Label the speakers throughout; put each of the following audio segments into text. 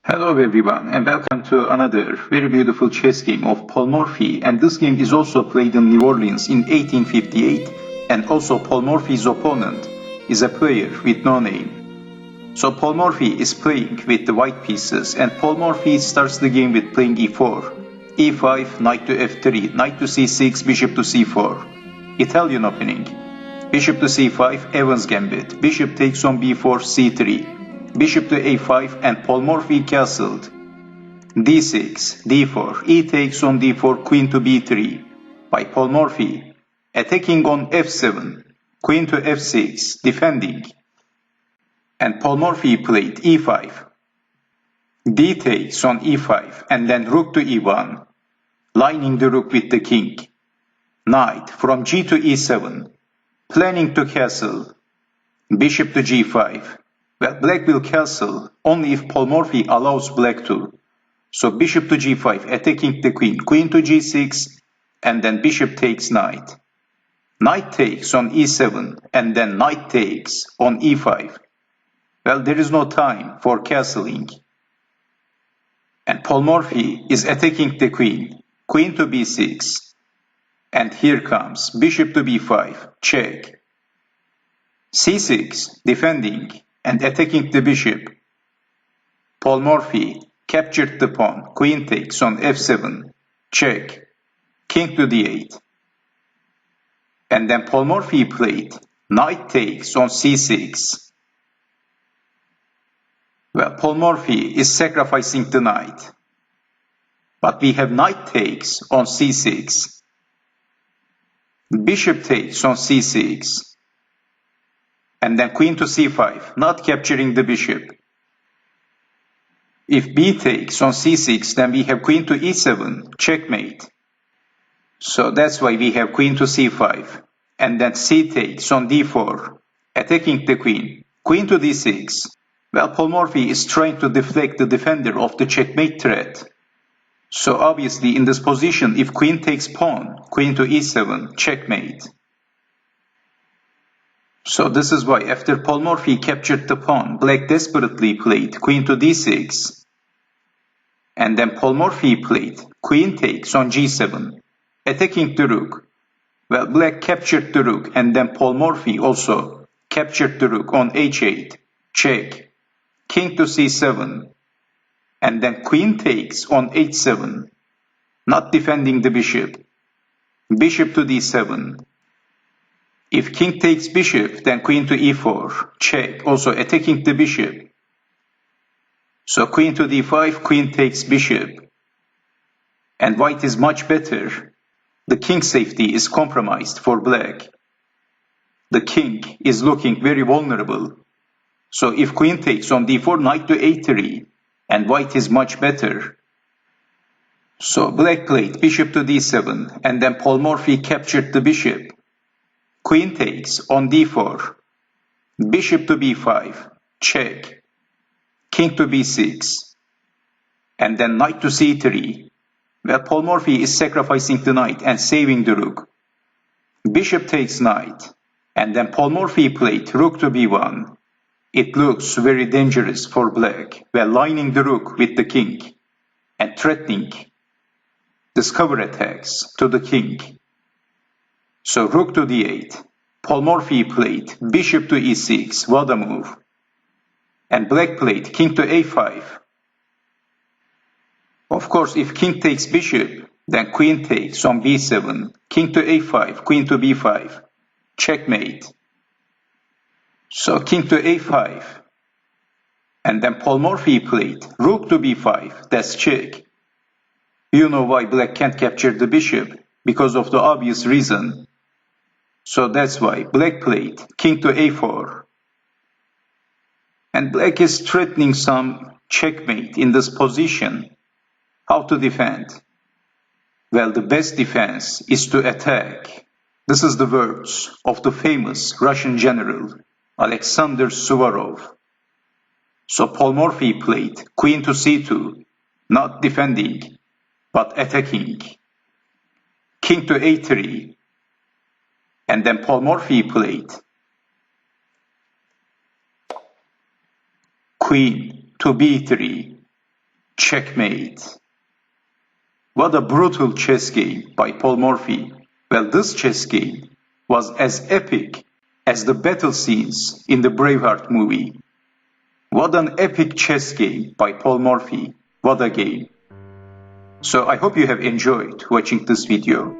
Speaker 1: Hello everyone and welcome to another very beautiful chess game of Paul Morphy, and this game is also played in New Orleans in 1858, and also Paul Morphy's opponent is a player with no name. So Paul Morphy is playing with the white pieces, and Paul Morphy starts the game with playing e4, e5, knight to f3, knight to c6, bishop to c4. Italian opening. Bishop to c5, Evans Gambit, bishop takes on b4, c3. Bishop to a5 and Paul Morphy castled. d6, d4, e takes on d4, queen to b3 by Paul Morphy. Attacking on f7, queen to f6, defending. And Paul Morphy played e5. d takes on e5 and then rook to e1, lining the rook with the king. Knight from g to e7, planning to castle. Bishop to g5. Well, black will castle only if Paul Morphy allows black to. So bishop to g5, attacking the queen, queen to g6, and then bishop takes knight. Knight takes on e7, and then knight takes on e5. Well, there is no time for castling. And Paul Morphy is attacking the queen, queen to b6. And here comes bishop to b5, check. c6, defending and attacking the bishop. Paul Morphy captured the pawn, queen takes on f7, check, king to d8. And then Paul Morphy played knight takes on c6. Well, Paul Morphy is sacrificing the knight. But we have knight takes on c6. Bishop takes on c6. And then queen to c5, not capturing the bishop. If b takes on c6, then we have queen to e7, checkmate. So that's why we have queen to c5. And then c takes on d4, attacking the queen, queen to d6. Well, Paul Morphy is trying to deflect the defender of the checkmate threat. So obviously in this position, if queen takes pawn, queen to e7, checkmate. So this is why after Paul Morphy captured the pawn, black desperately played queen to d6. And then Paul Morphy played queen takes on g7, attacking the rook. Well, black captured the rook, and then Paul Morphy also captured the rook on h8, check, king to c7, and then queen takes on h7, not defending the bishop, bishop to d7. If king takes bishop, then queen to e4, check, also attacking the bishop. So queen to d5, queen takes bishop. And white is much better. The king safety is compromised for black. The king is looking very vulnerable. So if queen takes on d4, knight to a3, and white is much better. So black played bishop to d7, and then Paul Morphy captured the bishop. Queen takes on d4, bishop to b5, check, king to b6, and then knight to c3. Well, Paul Morphy is sacrificing the knight and saving the rook. Bishop takes knight, and then Paul Morphy played rook to b1. It looks very dangerous for black, while lining the rook with the king and threatening discover attacks to the king. So rook to d8, Paul Morphy played bishop to e6, what a move. And black played king to a5. Of course, if king takes bishop, then queen takes on b7, king to a5, queen to b5, checkmate. So king to a5. And then Paul Morphy played rook to b5, that's check. You know why black can't capture the bishop, because of the obvious reason. So that's why black played king to a4. And black is threatening some checkmate in this position. How to defend? Well, the best defense is to attack. This is the words of the famous Russian general Alexander Suvorov. So Paul Morphy played queen to c2, not defending, but attacking. King to a3. And then Paul Morphy played queen to b3, Checkmate. What a brutal chess game by Paul Morphy. Well, this chess game was as epic as the battle scenes in the Braveheart movie. What an epic chess game by Paul Morphy. What a game. So I hope you have enjoyed watching this video,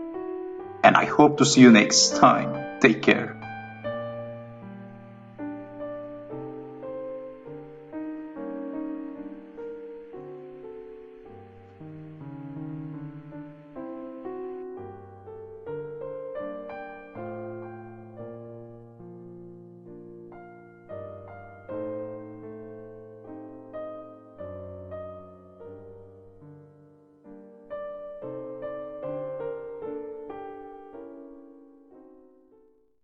Speaker 1: and I hope to see you next time. Take care.